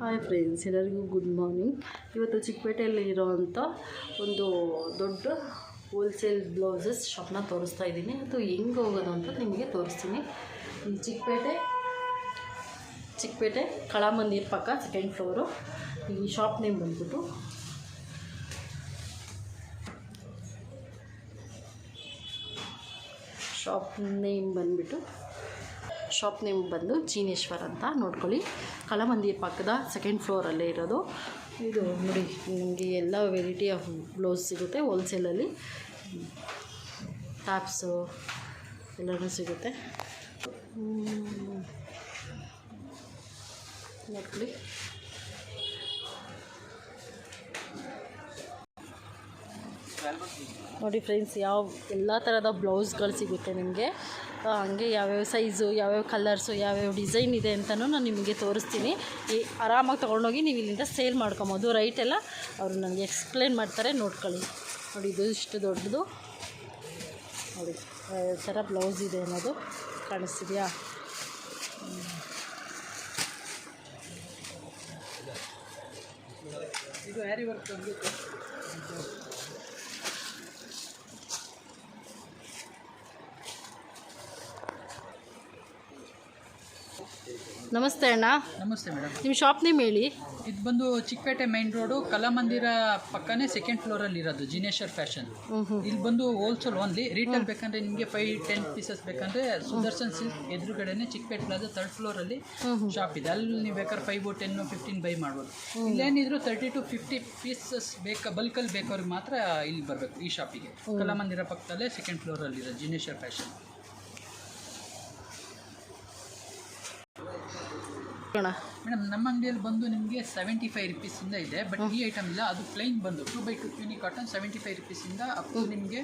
Hi friends, ಎಲ್ಲರಿಗೂ good morning. ಇವತ್ತು ಚಿಕ್ಕಪೇಟೆಯಲ್ಲಿ ಇರೋವಂಥ ಒಂದು ದೊಡ್ಡ ಹೋಲ್ಸೇಲ್ ಬ್ಲೌಸಸ್ ಶಾಪ್ನ ತೋರಿಸ್ತಾ ಇದ್ದೀನಿ. ಅದು ಹೆಂಗೆ ಹೋಗೋದು ಅಂತ ನಿಮಗೆ ತೋರಿಸ್ತೀನಿ. ಈ ಚಿಕ್ಕಪೇಟೆ ಕಳಾಮಂದಿರ ಪಕ್ಕ ಸೆಕೆಂಡ್ ಫ್ಲೋರು. ಈ ಶಾಪ್ ನೇಮ್ ಬಂದ್ಬಿಟ್ಟು ಶಾಪ್ ನೇಮ್ ಬಂದು ಜೀನೇಶ್ವರ್ ಅಂತ ನೋಡ್ಕೊಳ್ಳಿ. ಕಳಾಮಂದಿರ ಪಕ್ಕದ ಸೆಕೆಂಡ್ ಫ್ಲೋರಲ್ಲೇ ಇರೋದು. ಇದು ನೋಡಿ, ನಿಮಗೆ ಎಲ್ಲ ವೆರೈಟಿ ಆಫ್ ಬ್ಲೌಸ್ ಸಿಗುತ್ತೆ ಹೋಲ್ಸೇಲಲ್ಲಿ. ಟಾಪ್ಸು ಎಲ್ಲನೂ ಸಿಗುತ್ತೆ ನೋಡ್ಕೊಳ್ಳಿ. ನೋಡಿ ಫ್ರೆಂಡ್ಸ್, ಎಲ್ಲ ಥರದ ಬ್ಲೌಸ್ಗಳು ಸಿಗುತ್ತೆ ನಿಮಗೆ. ಹಂಗೆ ಯಾವ್ಯಾವ ಸೈಜು, ಯಾವ್ಯಾವ ಕಲರ್ಸು, ಯಾವ್ಯಾವ ಡಿಸೈನ್ ಇದೆ ಅಂತಲೂ ನಾನು ನಿಮಗೆ ತೋರಿಸ್ತೀನಿ. ಆರಾಮಾಗಿ ತೊಗೊಂಡೋಗಿ ನೀವು ಇಲ್ಲಿಂದ ಸೇಲ್ ಮಾಡ್ಕೊಬೋದು. ರೈಟೆಲ್ಲ ಅವರು ನನಗೆ ಎಕ್ಸ್ಪ್ಲೇನ್ ಮಾಡ್ತಾರೆ, ನೋಡ್ಕೊಳ್ಳಿ. ನೋಡಿ, ಇದು ಇಷ್ಟು ದೊಡ್ಡದು ನೋಡಿ, ಥರ ಬ್ಲೌಸ್ ಇದೆ ಅನ್ನೋದು ಕಾಣಿಸ್ತಿದೆಯಾ? ಇದು ಹ್ಯಾರಿ ವರ್ಕ್ ಬಂದ್ಬಿಟ್ಟು ನಮಸ್ತೆ ಅಣ್ಣ. ನಮಸ್ತೆ ಮೇಡಮ್. ನಿಮ್ಮ ಶಾಪ್ ನೇಮ್ ಹೇಳಿ. ಇದು ಬಂದು Chickpet main road, Kalamandira ಪಕ್ಕನೇ second ಫ್ಲೋರಲ್ಲಿ ಇರೋದು ಜೀನೇಶ್ವರ್ ಫ್ಯಾಷನ್. ಇಲ್ಲಿ ಬಂದು ಹೋಲ್ಸೇಲ್ ಓನ್ಲಿ. ರೀಟೇಲ್ ಬೇಕಂದ್ರೆ ನಿಮಗೆ 5-10 ಪೀಸಸ್ ಬೇಕಂದ್ರೆ ಸುದರ್ಶನ್ ಸಿಲ್ಕ್ ಎದುರುಗಡೆನೆ ಚಿಕ್ಕಪೇಟೆ ಪ್ಲಾಜಾ 3rd ಫ್ಲೋರಲ್ಲಿ ಶಾಪ್ ಇದೆ. ಅಲ್ಲಿ ನೀವು ಬೇಕಾದ್ರೆ 5, 10, 15 ಬೈ ಮಾಡ್ಬೋದು. ಇಲ್ಲೇನಿದ್ರು 30 to 50 ಪೀಸಸ್ ಬಲ್ಕಲ್ಲಿ ಬೇಕವ್ರಿಗೆ ಮಾತ್ರ ಇಲ್ಲಿ ಬರಬೇಕು ಈ ಶಾಪಿಗೆ. ಕಲಾಮಂದಿರ ಪಕ್ಕದಲ್ಲೇ ಸೆಕೆಂಡ್ ಫ್ಲೋರಲ್ಲಿ ಇರೋದು ಜೀನೇಶ್ವರ್ ಫ್ಯಾಷನ್. ಮೇಡಮ್, ನಮ್ಮ ಅಂಗಡಿಯಲ್ಲಿ ಬಂದು ನಿಮಗೆ 75 ರುಪೀಸಿಂದ ಇದೆ. ಬಟ್ ಈ ಐಟಮ್ ಇಲ್ಲ, ಅದು ಪ್ಲೈನ್ ಬಂದು 2x2 ಯೂನಿ ಕಾಟನ್ 75 ರುಪೀಸಿಂದ ಅಪ್ ಟು ನಿಮಗೆ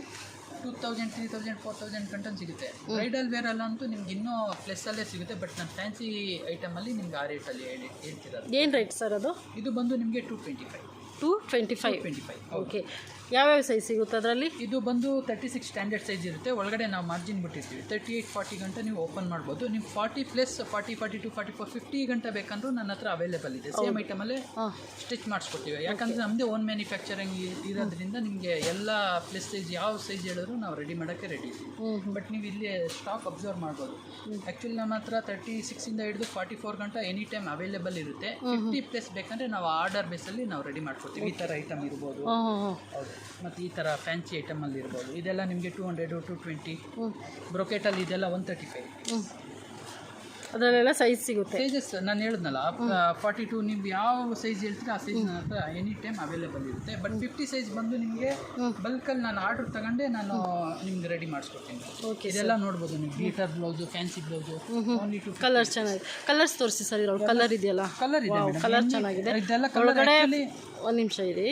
2000, 3000, 4000 ಕಂಟನ್ ಸಿಗುತ್ತೆ. ಬ್ರೈಡಲ್ ವೇರ್ ಅಲ್ಲಂತೂ ನಿಮ್ಗೆ ಇನ್ನೂ ಪ್ಲಸ್ಸಲ್ಲೇ ಸಿಗುತ್ತೆ. ಬಟ್ ನಾನು ಫ್ಯಾನ್ಸಿ ಐಟಮಲ್ಲಿ ನಿಮ್ಗೆ ಆ ರೇಟಲ್ಲಿ ಹೇಳ್ತಿರೋದು. ಏನು ರೇಟ್ ಸರ್ ಅದು? ಇದು ಬಂದು ನಿಮಗೆ 225. ಓಕೆ. ಯಾವ್ಯಾವ ಸೈಜ್ ಸಿಗುತ್ತೆ ಅದರಲ್ಲಿ? ಇದು ಬಂದು 36 ಸ್ಟ್ಯಾಂಡರ್ಡ್ ಸೈಜ್ ಇರುತ್ತೆ. ಒಳಗಡೆ ನಾವು ಮಾರ್ಜಿನ್ ಬಿಟ್ಟಿರ್ತೀವಿ. 38-40 ಗಂಟೆ ನೀವು ಓಪನ್ ಮಾಡ್ಬೋದು. ನೀವು 40 ಪ್ಲಸ್ 40, 42, 44, 50 ಗಂಟೆ ಬೇಕಂದ್ರೂ ನನ್ನ ಹತ್ರ ಅವೈಲೇಬಲ್ ಇದೆ. ಸೇಮ್ ಐಟಮಲ್ಲೇ ಸ್ಟಿಚ್ ಮಾಡಿಸ್ಕೊಡ್ತೀವಿ. ಯಾಕಂದರೆ ನಮ್ಮದೇ ಓನ್ ಮ್ಯಾನುಫ್ಯಾಕ್ಚರಿಂಗ್ ಇರೋದ್ರಿಂದ ನಿಮಗೆ ಎಲ್ಲ ಪ್ಲಸ್ ಸೈಜ್ ಯಾವ ಸೈಜ್ ಹೇಳಿದ್ರು ನಾವು ರೆಡಿ ಮಾಡೋಕ್ಕೆ ರೆಡಿ ಇದ್ದೀವಿ. ಬಟ್ ನೀವು ಇಲ್ಲಿ ಸ್ಟಾಕ್ ಅಬ್ಸರ್ವ್ ಮಾಡ್ಬೋದು. ಆ್ಯಕ್ಚುಲಿ ನಮ್ಮ ಹತ್ರ 36ಇಂದ ಹಿಡಿದು 44 ಗಂಟೆ ಎನಿ ಟೈಮ್ ಅವೈಲೇಬಲ್ ಇರುತ್ತೆ. 50 ಪ್ಲಸ್ ಬೇಕಂದರೆ ನಾವು ಆರ್ಡರ್ ಬೇಸಲ್ಲಿ ನಾವು ರೆಡಿ ಮಾಡ್ಕೊಡ್ತೀವಿ. ಈ ಥರ ಐಟಮ್ ಇರ್ಬೋದು. ಹೌದು. ಮತ್ತು ಈ ಥರ ಫ್ಯಾನ್ಸಿ ಐಟಮಲ್ಲಿ ಇರ್ಬೋದು. ಇದೆಲ್ಲ ನಿಮಗೆ 200, 220. ಬ್ರೊಕೆಟಲ್ಲಿ ಇದೆಲ್ಲ 135. ಅದರಲ್ಲೆಲ್ಲ ಸೈಜ್ ಸಿಗುತ್ತೆ. ಸೈಜಸ್ ನಾನು ಹೇಳಿದ್ನಲ್ಲ, 42 ನೀವು ಯಾವ ಸೈಜ್ ಹೇಳ್ತೀರಾ ಆ ಸೈಜ್ ನನ್ನ ಹತ್ರ ಎನಿ ಟೈಮ್ ಅವೈಲೇಬಲ್ ಇರುತ್ತೆ. ಬಟ್ 50 ಸೈಜ್ ಬಂದು ನಿಮಗೆ ಬಲ್ಕಲ್ಲಿ ನಾನು ಆರ್ಡರ್ ತಗೊಂಡೆ ನಾನು ನಿಮ್ಗೆ ರೆಡಿ ಮಾಡಿಸ್ಕೊಡ್ತೀನಿ. ಇದೆಲ್ಲ ನೋಡ್ಬೋದು ನೀವು. Glitter blouse, fancy blouse. Colour ಚೆನ್ನಾಗಿದೆ. ಕಲರ್ಸ್ ತೋರಿಸಿ ಸರ್. ಇರೋ ಕಲರ್ ಇದೆಯಲ್ಲ, ಕಲರ್ ಇದೆ, ಕಲರ್ ಚೆನ್ನಾಗಿದೆ. ಇದೆಲ್ಲ ಒಳಗಡೆ ಒಂದು ನಿಮಿಷ ಇರಿ.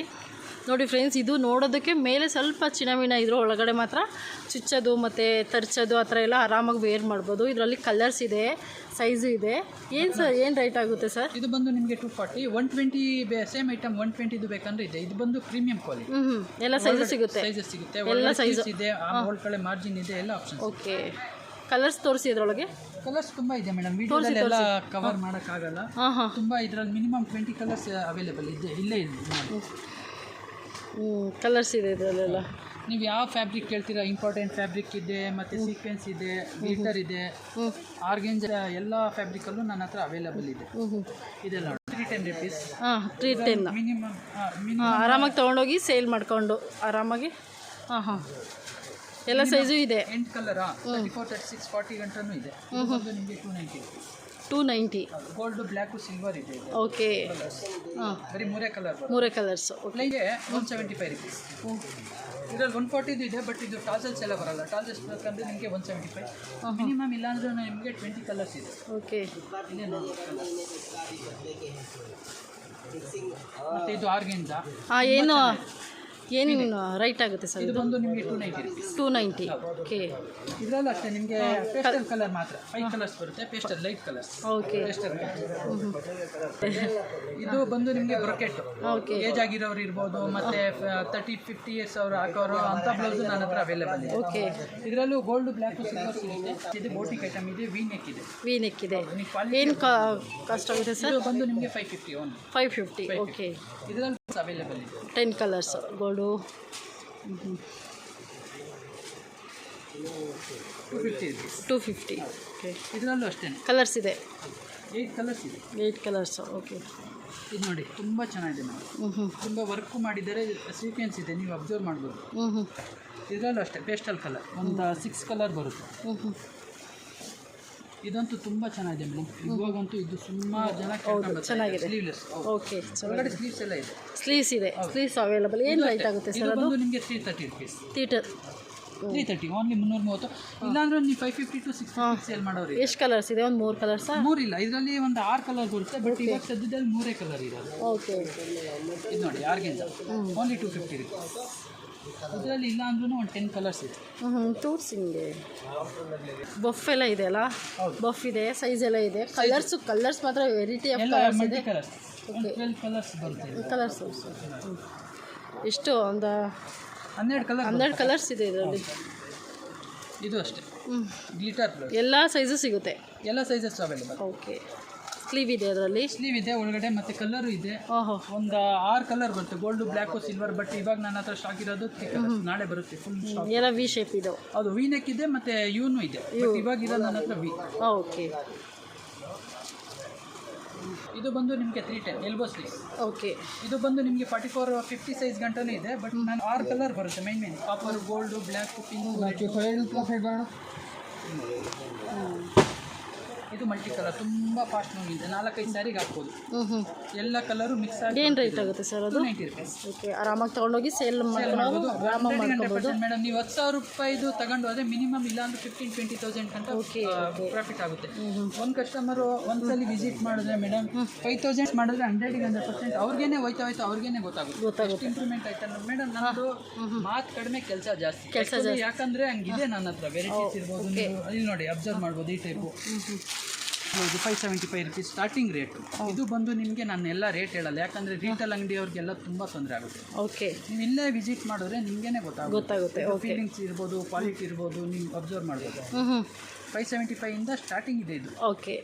ನೋಡಿ ಫ್ರೆಂಡ್ಸ್, ಇದು ನೋಡೋದಕ್ಕೆ ಮೇಲೆ ಸ್ವಲ್ಪ ಚಿನ್ನಮಿನ ಇದ್ರು, ಒಳಗಡೆ ಮಾತ್ರ ಚುಚ್ಚೋದು ಮತ್ತು ತರ್ಚೋದು ಆ ಥರ ಎಲ್ಲ ಆರಾಮಾಗಿ ವೇರ್ ಮಾಡ್ಬೋದು. ಇದರಲ್ಲಿ ಕಲರ್ಸ್ ಇದೆ, ಸೈಜು ಇದೆ. ಏನು ಸರ್, ಏನು ರೇಟ್ ಆಗುತ್ತೆ ಸರ್? ಇದು ಬಂದು ನಿಮಗೆ 240. 120 ಸೇಮ್ ಐಟಮ್ 120 ಬೇಕಂದ್ರೆ ಇದೆ. ಇದು ಬಂದು ಪ್ರೀಮಿಯಂ ಕ್ವಾಲಿಟಿ. ಎಲ್ಲ ಸೈಜು ಸಿಗುತ್ತೆ. ಸೈಜಸ್ ಸಿಗುತ್ತೆ, ಎಲ್ಲ ಸೈಜ್ ಇದೆ, ಒಳಗಡೆ ಮಾರ್ಜಿನ್ ಇದೆ, ಎಲ್ಲ ಆಪ್ಷನ್. ಓಕೆ. ಕಲರ್ಸ್ ತೋರಿಸಿ. ಇದರೊಳಗೆ ಕಲರ್ಸ್ ತುಂಬ ಇದೆ ಮೇಡಮ್. ವಿಡಿಯೋದಲ್ಲಿ ಎಲ್ಲ ಕವರ್ ಮಾಡೋಕ್ಕಾಗಲ್ಲ. ತುಂಬ ಇದರಲ್ಲಿ ಮಿನಿಮಮ್ 20 ಕಲರ್ಸ್ ಅವೈಲೇಬಲ್ ಇದೆ. ಇಲ್ಲೇ ಇದೆ. ಕಲರ್ಸ್ ಇದೆ ಇದರಲ್ಲೆಲ್ಲ. ನೀವು ಯಾವ ಫ್ಯಾಬ್ರಿಕ್ ಕೇಳ್ತೀರಾ, ಇಂಪಾರ್ಟೆಂಟ್ ಫ್ಯಾಬ್ರಿಕ್ ಇದೆ, ಮತ್ತು ಸೀಕ್ವೆನ್ಸ್ ಇದೆ, ಗ್ಲಿಟರ್ ಇದೆ, ಆರ್ಗೆಂಜ್, ಎಲ್ಲ ಫ್ಯಾಬ್ರಿಕಲ್ಲೂ ನನ್ನ ಹತ್ರ ಅವೈಲೇಬಲ್ ಇದೆ. ಇದೆಲ್ಲ 310 ರುಪೀಸ್. 310 ಮಿನಿಮಮ್. ಆರಾಮಾಗಿ ತೊಗೊಂಡೋಗಿ ಸೇಲ್ ಮಾಡ್ಕೊಂಡು ಆರಾಮಾಗಿ. ಎಲ್ಲ ಸೈಜು ಇದೆ. 8 ಕಲರಾ? 34, 36, 40 ಗಂಟನೂ ಇದೆ. ಇದು ಬಂದು ನಿಮಗೆ 290. ಗೋಲ್ಡ್, ಬ್ಲ್ಯಾಕು, ಸಿಲ್ವರ್ ಇದೆ. ಓಕೆ. ಬರೀ ಮೂರೇ ಕಲರ್ಸ್. ಪ್ಲೈನ್ಗೆ 175 ರುಪೀಸ್. ಇದರಲ್ಲಿ 140 ಇದೆ. ಬಟ್ ಇದು ಟಾಸಲ್ಸ್ ಎಲ್ಲ ಬರಲ್ಲ. ಟಾಸಲ್ಸ್ ಬೇಕಂದ್ರೆ ನಿಮಗೆ 175 ಮಿನಿಮಮ್. ಇಲ್ಲಾಂದ್ರೆ ನಿಮಗೆ 20 ಕಲರ್ಸ್ ಇದೆ. ಓಕೆ. ಇಲ್ಲೇ ನೋಡಿ. ಮತ್ತು ಇದು ಆರ್ಗೆಂಜಾ. ಏನು ಏನು ರೈಟ್ ಆಗುತ್ತೆ ಸರ್ ಇದು ಬಂದು ನಿಮಗೆ 290 ರುಪೀಸ್. 290. ಓಕೆ. ಇದರಲ್ಲೂ ಅಷ್ಟೇ ನಿಮಗೆ ಪೇಸ್ಟಲ್ ಕಲರ್ ಮಾತ್ರ 5 ಕಲರ್ಸ್ ಬರುತ್ತೆ. Pastel light colours. Okay. Pastel ಇದು ಬಂದು ನಿಮಗೆ ಬ್ರೊಕೆಟ್. ಓಕೆ. ಏಜ್ ಆಗಿರೋರು ಇರ್ಬೋದು, ಮತ್ತೆ 30-50 ಇಯರ್ಸ್ ಅವರು ಹಾಕೋರು ಅಂತ ಬ್ಲೌಸ್ ನನ್ನ ಹತ್ರ ಅವೈಲೇಬಲ್ ಇದೆ. ಓಕೆ. ಇದರಲ್ಲೂ ಗೋಲ್ಡ್, ಬ್ಲ್ಯಾಕ್, ಸಿಲ್ವರ್ ಸಿಗುತ್ತೆ. ಇದು ಬೋಟಿಕ್ ಐಟಮ್ ಇದೆ, ವಿ ನೆಕ್ ಇದೆ. ವಿ ನೆಕ್ ಇದೆ. ಏನು ಕಾಸ್ಟ್ ಆಗುತ್ತೆ ಸರ್? ಇದು ಬಂದು ನಿಮಗೆ 550 ಓನ್ಲಿ. 550. ಓಕೆ. ಇದರಲ್ಲಿ ಅವೈಲೇಬಲ್ ಇದೆ 10 ಕಲರ್ಸ್ ಗೋಲ್ಡು. 250 ರುಪೀಸ್. 250. ಓಕೆ. ಇದರಲ್ಲೂ ಅಷ್ಟೇ ಕಲರ್ಸ್ ಇದೆ. 8 ಕಲರ್ಸ್ ಇದೆ. 8 ಕಲರ್ಸ್. ಓಕೆ. ಇದು ನೋಡಿ ತುಂಬ ಚೆನ್ನಾಗಿದೆ ನಾವು. ತುಂಬ ವರ್ಕ್ ಮಾಡಿದರೆ ಸೀಕ್ವೆನ್ಸ್ ಇದೆ, ನೀವು ಅಬ್ಸರ್ವ್ ಮಾಡ್ಬೋದು. ಇದರಲ್ಲೂ ಅಷ್ಟೇ ಪೇಸ್ಟಲ್ ಕಲರ್ ಒಂದು 6 ಕಲರ್ ಬರುತ್ತೆ. ಇದಂತೂ ತುಂಬ ಚೆನ್ನಾಗಿದೆ ಮೇಡಮ್. ಇವಾಗಂತೂ ಇದು ಸುಮಾರು ಜನ ಚೆನ್ನಾಗಿದೆ. ಸ್ಲೀವ್ಲೆಸ್. ಓಕೆ. ಒಳಗಡೆ ಸ್ಲೀವ್ಸ್ ಎಲ್ಲ ಇದೆ. ಸ್ಲೀವ್ಸ್ ಇದೆ. Sleeves available. ಏನು ರೈಟ್ ಆಗುತ್ತೆ ಸರ್ ಅದು? ನಿಮಗೆ 330 ರುಪೀಸ್. 330 ಓನ್ಲಿ 330. ಇಲ್ಲಾಂದ್ರೆ ನೀವು 550 to 650 ಸೇಲ್ ಮಾಡೋರು. ಎಷ್ಟು ಕಲರ್ಸ್ ಇದೆ? ಒಂದು 3 ಕಲರ್ಸಾ? 3 ಇಲ್ಲ, ಇದರಲ್ಲಿ ಒಂದು 6 ಕಲರ್ ಬರುತ್ತೆ. ಬಟ್ ಇವಾಗ ಸದ್ಯದಲ್ಲಿ 3 ಕಲರ್ ಇರೋದು. ಓಕೆ. ಇದು ನೋಡಿ ಆರ್ಗೆನ್ಜಾ ಓನ್ಲಿ 250 ರುಪೀಸ್. ಇದರಲ್ಲಿ ಇಲ್ಲ ಅಂದ್ರೂ ಒಂದು 10 ಕಲರ್ಸ್ ಇದೆ. ತೋರಿಸಿ ನಿಮಗೆ. ಬಫ್ ಎಲ್ಲ ಇದೆ ಅಲ್ಲ? ಬಫ್ ಇದೆ, ಸೈಜ್ ಎಲ್ಲ ಇದೆ. ಕಲರ್ಸ್ ಮಾತ್ರ ವೆರೈಟಿ ಆಫ್ ಕಲರ್ಸ್ ಇದೆ. ಕಲರ್ಸ್ 12 ಕಲರ್ಸ್ ಬರುತ್ತೆ. ಕಲರ್ಸ್ ಎಷ್ಟು? ಒಂದು 12 ಕಲರ್ಸ್ ಇದೆ ಇದರಲ್ಲಿ. ಇದು ಅಷ್ಟೇ ಗ್ಲಿಟರ್ ಪ್ಲಸ್. ಎಲ್ಲ ಸೈಜು ಸಿಗುತ್ತೆ. ಎಲ್ಲ ಸೈಜಸ್ ಅವೈಲೇಬಲ್. ಓಕೆ. ಸ್ಲೀವ್ ಇದೆ ಅದರಲ್ಲಿ. ಸ್ಲೀವ್ ಇದೆ ಒಳಗಡೆ, ಮತ್ತೆ ಕಲರು ಇದೆ. ಓಹೋ. ಒಂದು 6 ಕಲರ್ ಬರುತ್ತೆ, ಗೋಲ್ಡ್, ಬ್ಲ್ಯಾಕ್, ಸಿಲ್ವರ್. ಬಟ್ ಇವಾಗ ನನ್ನ ಹತ್ರ ಸ್ಟಾಕ್ ಇರೋದು 3 ಕಲರ್ಸ್. ನಾಳೆ ಬರುತ್ತೆ ಫುಲ್ ಸ್ಟಾಕ್. ಎಲ್ಲ ವಿ ಶೇಪ್ ಇದು. ಅದು ವಿ ನೆಕ್ ಇದೆ, ಮತ್ತೆ ಯೂನು ಇದೆ. ಬಟ್ ಇವಾಗ ಇರೋದು ನನ್ನ ಹತ್ರ ವಿ. ಓಕೆ. ಇದು ಬಂದು ನಿಮಗೆ 310 ಎಲ್ಬೋ ಸ್ಲೀವ್. ಓಕೆ. ಇದು ಬಂದು ನಿಮಗೆ 44-50 ಸೈಜ್ ಗಂಟನೂ ಇದೆ. ಬಟ್ ನಾನು 6 ಕಲರ್ ಬರುತ್ತೆ main copper, gold, black, pink. ಇದು ಮಲ್ಟಿ ಕಲರ್ ತುಂಬ ಫಾಸ್ಟ್ ಮೂವಿಂಗ್ ಇದೆ. 4-5 ಸ್ಯಾರಿಗೆ ಹಾಕ್ಬೋದು. ಎಲ್ಲ ಕಲರು ಮಿಕ್ಸ್ ಆಗಿ. ಏನು ರೇಟ್ ಆಗುತ್ತೆ ಸರ್ ಅದು? 290 ರುಪೀಸ್. ಓಕೆ. ಆರಾಮಾಗಿ ತೊಗೊಂಡೋಗಿ ಸೇಲ್ ಮಾಡ್ಬೋದು. ಆರಾಮಾಗಿ ಮಾಡ್ಕೋಬೋದು ಮೇಡಮ್. ನೀವು 10,000 ರೂಪಾಯಿದು ತಗೊಂಡು ಹೋದರೆ ಮಿನಿಮಮ್ ಇಲ್ಲ ಅಂದ್ರೆ 15-20,000 ಅಂತ ಪ್ರಾಫಿಟ್ ಆಗುತ್ತೆ. ಒಂದು ಕಸ್ಟಮರು ಒಂದ್ಸಲಿ ವಿಸಿಟ್ ಮಾಡಿದ್ರೆ ಮೇಡಮ್ 5,000 ಮಾಡಿದ್ರೆ 100% ಅವ್ರಿಗೇನೆ ಹೋಯ್ತಾ ಅವ್ರಿಗೇನೆ ಗೊತ್ತಾಗುತ್ತೆ ಇಂಪ್ರೂವ್ಮೆಂಟ್ ಆಯ್ತಾ ಮೇಡಮ್. ನಮ್ಮದು ಮಾತು ಕಡಿಮೆ, ಕೆಲಸ ಜಾಸ್ತಿ. ಯಾಕಂದ್ರೆ ಹಂಗಿದೆ ನನ್ನ ಹತ್ರ ವೆರೈಟೀಸ್ ಇರ್ಬೋದು. ನೀವು ಇಲ್ಲಿ ನೋಡಿ ಅಬ್ಸರ್ವ್ ಮಾಡ್ಬೋದು. ಈ ಟೈಪು ಹೌದು 575 ರುಪೀಸ್ ಸ್ಟಾರ್ಟಿಂಗ್ ರೇಟ್. ಇದು ಬಂದು ನಿಮಗೆ ನಾನು ಎಲ್ಲ ರೇಟ್ ಹೇಳಲ್ಲ, ಯಾಕಂದರೆ ರೀಟೇಲ್ ಅಂಗಡಿಯವ್ರಿಗೆಲ್ಲ ತುಂಬ ತೊಂದರೆ ಆಗುತ್ತೆ. ಓಕೆ. ನೀವು ಇಲ್ಲೇ ವಿಸಿಟ್ ಮಾಡಿದ್ರೆ ನಿಮಗೇನೆ ಗೊತ್ತಾಗುತ್ತೆ. ಫೀಲಿಂಗ್ಸ್ ಇರ್ಬೋದು, ಕ್ವಾಲಿಟಿ ಇರ್ಬೋದು, ನೀವು ಅಬ್ಸರ್ವ್ ಮಾಡ್ಬೋದು. 575 ಇಂದ ಸ್ಟಾರ್ಟಿಂಗ್ ಇದೆ ಇದು. ಓಕೆ.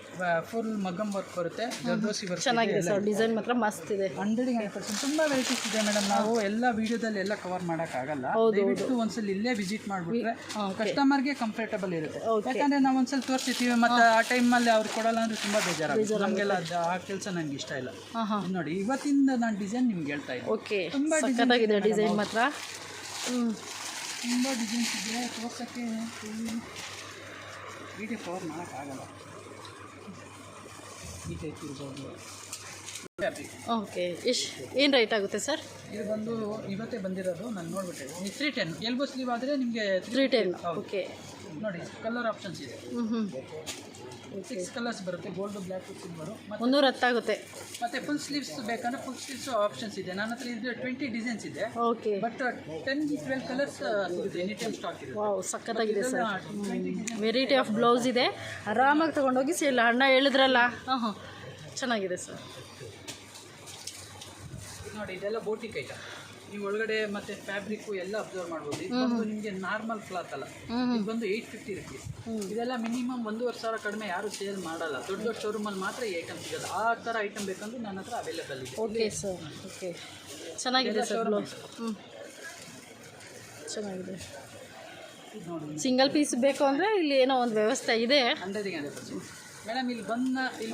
ಫುಲ್ ಮಗ್ಗಮ್ ವರ್ಕ್ ಬರುತ್ತೆ, ಜರ್ದೋಸಿ ವರ್ಕ್ ಚೆನ್ನಾಗಿದೆ ಸರ್. ಡಿಸೈನ್ ಮಾತ್ರ ಮಸ್ತ್ ಇದೆ. 100% ತುಂಬ ವೆರೈಟೀಸ್ ಇದೆ ಮೇಡಮ್. ನಾವು ಎಲ್ಲ ವಿಡಿಯೋದಲ್ಲಿ ಎಲ್ಲ ಕವರ್ ಮಾಡೋಕ್ಕಾಗಲ್ಲ. ದಯವಿಟ್ಟು ಒಂದ್ಸಲ ಇಲ್ಲೇ ವಿಸಿಟ್ ಮಾಡಿಬಿಟ್ರೆ ಕಸ್ಟಮರ್ಗೆ ಕಂಫರ್ಟಬಲ್ ಇರುತ್ತೆ. ಯಾಕಂದರೆ ನಾವು ಒಂದ್ಸಲ ತೋರಿಸ್ತೀವಿ, ಮತ್ತು ಆ ಟೈಮಲ್ಲಿ ಅವ್ರು ಕೊಡಲ್ಲ ಅಂದರೆ ತುಂಬ ಬೇಜಾರಾಗುತ್ತೆ ನಮಗೆಲ್ಲ. ಆ ಕೆಲಸ ನನಗೆ ಇಷ್ಟ ಇಲ್ಲ. ನೋಡಿ ಇವತ್ತಿಂದ ನಾನು ಡಿಸೈನ್ ನಿಮ್ಗೆ ಹೇಳ್ತಾ ಇದ್ದೀನಿ. ಓಕೆ. ತುಂಬ ಸಖತ್ತಾಗಿದೆ ಡಿಸೈನ್ ಮಾತ್ರ. ತುಂಬ ಡಿಸೈನ್ಸ್ ಇದೆ, ತೋರ್ಸೋಕ್ಕೆ ವಿಡಿಯೋ ಕವರ್ ಮಾಡೋಕ್ಕಾಗಲ್ಲ. ಈ ಟೈಪ್ ಇರ್ಬೋದು. ಓಕೆ. ಏನು ರೇಟ್ ಆಗುತ್ತೆ ಸರ್? ಇದು ಬಂದು ಇವತ್ತೇ ಬಂದಿರೋದು, ನಾನು ನೋಡ್ಬಿಟ್ಟೆ. 310 ಎಲ್ಬೋ ಸ್ಲೀವ್ ಆದರೆ ನಿಮಗೆ 310. ಓಕೆ. ನೋಡಿ ಕಲರ್ ಆಪ್ಷನ್ಸ್ ಇದೆ. 6 ಕಲರ್ಸ್ ಬರುತ್ತೆ, ಗೋಲ್ಡ್, ಬ್ಲ್ಯಾಕ್, ಸಿಲ್ವರು. 310 ಆಗುತ್ತೆ. ಮತ್ತು ಫುಲ್ ಸ್ಲೀವ್ಸ್ ಬೇಕಂದ್ರೆ ಫುಲ್ ಸ್ಲೀವ್ಸ್ ಆಪ್ಷನ್ಸ್ ಇದೆ. ನನ್ನ ಹತ್ರ ಇದು 20 ಡಿಸೈನ್ಸ್ ಇದೆ. ಓಕೆ. ಬಟ್ 10-12 ಕಲರ್ಸ್ ಸಿಗುತ್ತೆ, ಎನಿ ಟೈಮ್ ಸ್ಟಾಕ್ ಇದೆ. ವಾವ್, ಸಖತ್ತಾಗಿದೆ ಸರ್. ವೆರೈಟಿ ಆಫ್ ಬ್ಲೌಸ್ ಇದೆ. ಆರಾಮಾಗಿ ತೊಗೊಂಡೋಗಿ ಸೇಲ್. ಅಣ್ಣ ಹೇಳಿದ್ರಲ್ಲ. ಚೆನ್ನಾಗಿದೆ ಸರ್. ನೋಡಿ ಇದೆಲ್ಲ ಬೋಟಿಕ್ ಐಟಮ್. ನೀವು ಒಳಗಡೆ ಮತ್ತೆ ಫ್ಯಾಬ್ರಿಕ್ಕು ಎಲ್ಲ ಅಬ್ಸರ್ವ್ ಮಾಡ್ಬೋದು. ಇದು ಬಂದು ನಿಮಗೆ ನಾರ್ಮಲ್ ಕ್ಲಾತ್ ಅಲ್ಲ, ಇದು ಬಂದು 850 ರುಪೀಸ್. ಇದೆಲ್ಲ ಮಿನಿಮಮ್ 1,500 ಕಡಿಮೆ ಯಾರು ಸೇಲ್ ಮಾಡಲ್ಲ. ದೊಡ್ಡ ಶೋರೂಮಲ್ಲಿ ಮಾತ್ರ ಈ ಐಟಮ್ ಸಿಗೋದು. ಆ ಥರ ಐಟಮ್ ಬೇಕಂದ್ರೆ ನನ್ನ ಹತ್ರ ಅವೈಲೇಬಲ್ ಇದೆ. Okay sir. ಓಕೆ. ಚೆನ್ನಾಗಿದೆ ಸರ್ ಬ್ಲೌಸ್. ಚೆನ್ನಾಗಿದೆ. ಸಿಂಗಲ್ ಪೀಸ್ ಬೇಕು ಅಂದರೆ ಇಲ್ಲಿ ಏನೋ ಒಂದು ವ್ಯವಸ್ಥೆ ಇದೆ. 100% ಮೇಡಮ್. ಇಲ್ಲಿ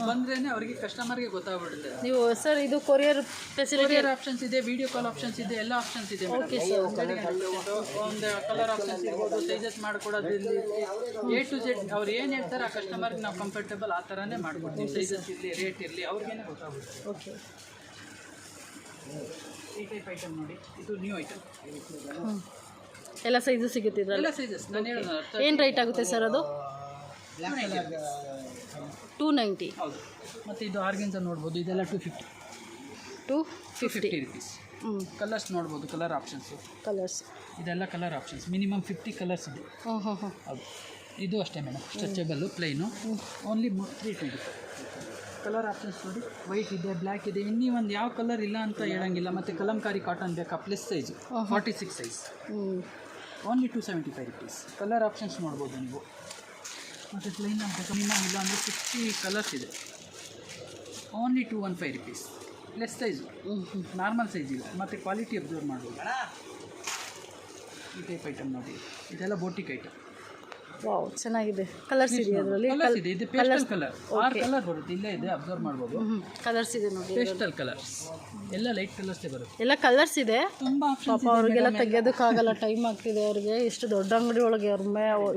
ಬಂದ್ರೇ ಅವರಿಗೆ ಕಸ್ಟಮರ್ಗೆ ಗೊತ್ತಾಗ್ಬಿಡುತ್ತೆ. ನೀವು ಸರ್ ಇದು ಕೊರಿಯರ್ ಫೆಸಿಲಿಟಿ, ಕೊರಿಯರ್ ಆಪ್ಷನ್ಸ್ ಇದೆ, ವಿಡಿಯೋ ಕಾಲ್ ಆಪ್ಷನ್ಸ್ ಇದೆ, ಎಲ್ಲ ಆಪ್ಷನ್ಸ್ ಇದೆ. Okay sir. ಒಂದು ಕಲರ್ ಆಪ್ಷನ್ಸ್ ಇರ್ಬೋದು, ಸೈಜಸ್ ಮಾಡ್ಕೊಡೋದು ಇಲ್ಲಿ A to Z. ಅವ್ರು ಏನು ಹೇಳ್ತಾರೆ ಆ ಕಸ್ಟಮರ್ಗೆ ನಾವು ಕಂಫರ್ಟೇಬಲ್ ಆ ಥರನೇ ಮಾಡ್ಕೊಡ್ತೀವಿ. ಸೈಜಸ್ ಇರಲಿ, ರೇಟ್ ಇರಲಿ, ಅವ್ರಿಗೇನೆ ಗೊತ್ತಾಗುತ್ತೆ. ಓಕೆ. ಈ ಟೈಪ್ ಐಟಮ್ ನೋಡಿ, ಇದು ನ್ಯೂ ಐಟಮ್. ಎಲ್ಲ ಸೈಜು ಸಿಗುತ್ತೆ ಇದರಲ್ಲಿ. ಎಲ್ಲ ಸೈಜಸ್ ನಾನು ಹೇಳೋದು. ಏನು ರೇಟ್ ಆಗುತ್ತೆ ಸರ್ ಅದು? 290. ಹೌದು. ಮತ್ತು ಇದು ಆರ್ಗೆನ್ಸ ನೋಡ್ಬೋದು, ಇದೆಲ್ಲ 250. 250 rupees. ಕಲರ್ಸ್ ನೋಡ್ಬೋದು, ಕಲರ್ ಆಪ್ಷನ್ಸು ಕಲರ್ಸ್ ಇದೆಲ್ಲ ಕಲರ್ ಆಪ್ಷನ್ಸ್. ಮಿನಿಮಮ್ 50 ಕಲರ್ಸ್ ಇದೆ. ಹೌದು, ಇದು ಅಷ್ಟೇ madam, stretchable plain, only 325. Colour options ನೋಡಿ, ವೈಟ್ ಇದೆ, ಬ್ಲ್ಯಾಕ್ ಇದೆ, ಇನ್ನೂ ಒಂದು ಯಾವ ಕಲರ್ ಇಲ್ಲ ಅಂತ ಹೇಳಂಗಿಲ್ಲ. ಮತ್ತು ಕಲಂಕಾರಿ ಕಾಟನ್ ಬೇಕಾ, plus size 46 size, only 275 rupees. Colour options ನೋಡ್ಬೋದು ನೀವು. ಮತ್ತು ಪ್ಲೈನ್ ಅಂತ ಮಿನಿಮಮ್ ಇಲ್ಲ ಅಂದರೆ 60 ಕಲರ್ಸ್ ಇದೆ, only 215 rupees. Plus size, normal size ಇಲ್ಲ. ಮತ್ತು ಕ್ವಾಲಿಟಿ ಅಬ್ಸರ್ವ್ ಮಾಡ್ಬೋದು. ಈ ಟೈಪ್ ಐಟಮ್ ನೋಡಿ, ಇದೆಲ್ಲ ಬೋಟಿಕ್ ಐಟಮ್. ವಾವ್, ಚೆನ್ನಾಗಿದೆ. ಕಲರ್ಸ್ ಇದೆ ಅದರಲ್ಲಿ. ಕಲರ್ಸ್ ಇದೆ, ಇದು ಪೇಸ್ಟಲ್ ಕಲರ್, 6 ಕಲರ್ ಬರುತ್ತೆ, ಇಲ್ಲೇ ಇದೆ, ಅಬ್ಸರ್ವ್ ಮಾಡ್ಬೋದು. ಕಲರ್ಸ್ ಇದೆ ನೋಡಿ, ಪೇಸ್ಟಲ್ ಕಲರ್ಸ್ ಎಲ್ಲ ಲೈಟ್ ಕಲರ್ಸೇ ಬರುತ್ತೆ. ಎಲ್ಲ ಕಲರ್ಸ್ ಇದೆ. ತುಂಬ ಪಾಪ ಅವ್ರಿಗೆಲ್ಲ ತೆಗೆಯೋದಕ್ಕಾಗಲ್ಲ, ಟೈಮ್ ಆಗ್ತಿದೆ ಅವ್ರಿಗೆ. ಎಷ್ಟು ದೊಡ್ಡ ಅಂಗಡಿ ಒಳಗೆ ಅವ್ರ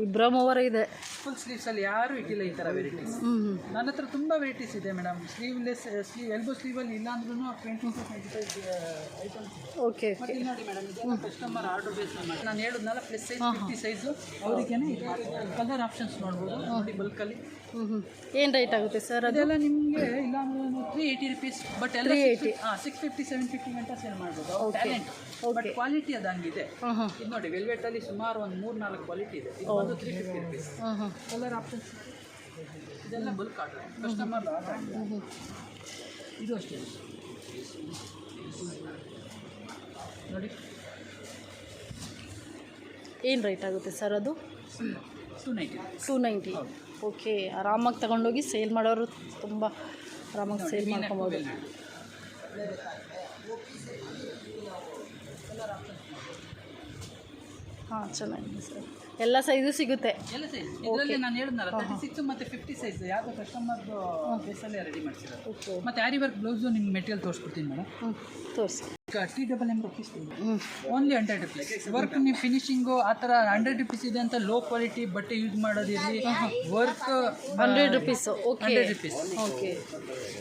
ಇಬ್ಬರ ಮೂವರೇ ಇದೆ. ಫುಲ್ ಸ್ಲೀವ್ಸಲ್ಲಿ ಯಾರೂ ಇಟ್ಟಿಲ್ಲ ಈ ಥರ ವೆರೈಟೀಸ್. ನನ್ನ ಹತ್ರ ತುಂಬ ವೆರೈಟೀಸ್ ಇದೆ ಮೇಡಮ್. ಸ್ಲೀವ್ಲೆಸ್, ಎಲ್ಬೋ ಸ್ಲೀವಲ್ಲಿ ಇಲ್ಲ ಅಂದ್ರೂ 20-25 ಐಟಮ್ಸ್. ಓಕೆ, ಮತ್ತೆ ಇಲ್ಲಿ ನೋಡಿ ಮೇಡಮ್, ಇದೆಲ್ಲ ಕಸ್ಟಮರ್ ಆರ್ಡರ್ ಬೇಸ್ ಮಾಡಿ ನಾನು ಹೇಳಿದ್ನಲ್ಲ, ಪ್ಲಸ್ ಸೈಜ್ 50 ಸೈಜು ಅವರಿಗೇನೆ. ಕಲರ್ ಆಪ್ಷನ್ಸ್ ನೋಡ್ಬೋದು ನೋಡಿ, ಬಲ್ಕಲ್ಲಿ. ಏನು ರೇಟ್ ಆಗುತ್ತೆ ಸರ್ ಅದು? ಅದೆಲ್ಲ ನಿಮಗೆ ಇಲ್ಲ ಅಂದ್ರೆ 380 rupees. ಬಟ್ ಎಲ್ಲ 650 750 ಗಂಟ ಸೇಲ್ ಮಾಡ್ಬೋದು. ಟ್ಯಾಲೆಂಟ್, ಬಟ್ ಕ್ವಾಲಿಟಿ ಅದು ಹಂಗಿದೆ. ಇದು ನೋಡಿ, ವೆಲ್ವೆಟಲ್ಲಿ ಸುಮಾರು ಒಂದು 3-4 ಕ್ವಾಲಿಟಿ ಇದೆ. ಇದು ಬಂದು 350 rupees. ಕಲರ್ ಆಪ್ಷನ್ಸ್ ಇದೆಲ್ಲ ಬಲ್ಕ್ ಆರ್ಡರ್, ಕಸ್ಟಮರ್ ಆರ್ಡರ್. ಇದು ಅಷ್ಟೇ ನೋಡಿ. ಏನು ರೇಟ್ ಆಗುತ್ತೆ ಸರ್ ಅದು? 290. ಓಕೆ, ಆರಾಮಾಗಿ ತಗೊಂಡೋಗಿ ಸೇಲ್ ಮಾಡೋರು ತುಂಬ ಆರಾಮಾಗಿ ಸೇಲ್ ಮಾಡ್ಕೊಬೋದು. ಹಾಂ, ಚೆನ್ನಾಗಿದೆ ಸರ್. ಎಲ್ಲ ಸೈಜು ಸಿಗುತ್ತೆ. ಎಲ್ಲ ಸೈಜ್ ಇದರಲ್ಲಿ ನಾನು ಹೇಳಿದ್ನಲ್ಲ, 36 ಮತ್ತು 50 ಸೈಜ್ ಯಾವುದೋ ಕಸ್ಟಮರ್ದು ಬೇಸಲ್ಲೇ ರೆಡಿ ಮಾಡ್ಸಿರೋದು. ಓಕೆ, ಮತ್ತು ಆರಿ ವರ್ಕ್ ಬ್ಲೌಸು ನಿಮ್ಗೆ ಮೆಟೀರಿಯಲ್ ತೋರಿಸ್ಬಿಡ್ತೀನಿ ಮೇಡಮ್. ತೋರಿಸಿ. TMM rupees only 100 rupees. Work ನೀವು ಫಿನಿಶಿಂಗು ಆ ಥರ 100 rupees ಇದೆ ಅಂತ ಲೋ ಕ್ವಾಲಿಟಿ ಬಟ್ಟೆ ಯೂಸ್ ಮಾಡೋದಿರಲಿ. Work 100 rupees. Okay, 100 rupees. Okay,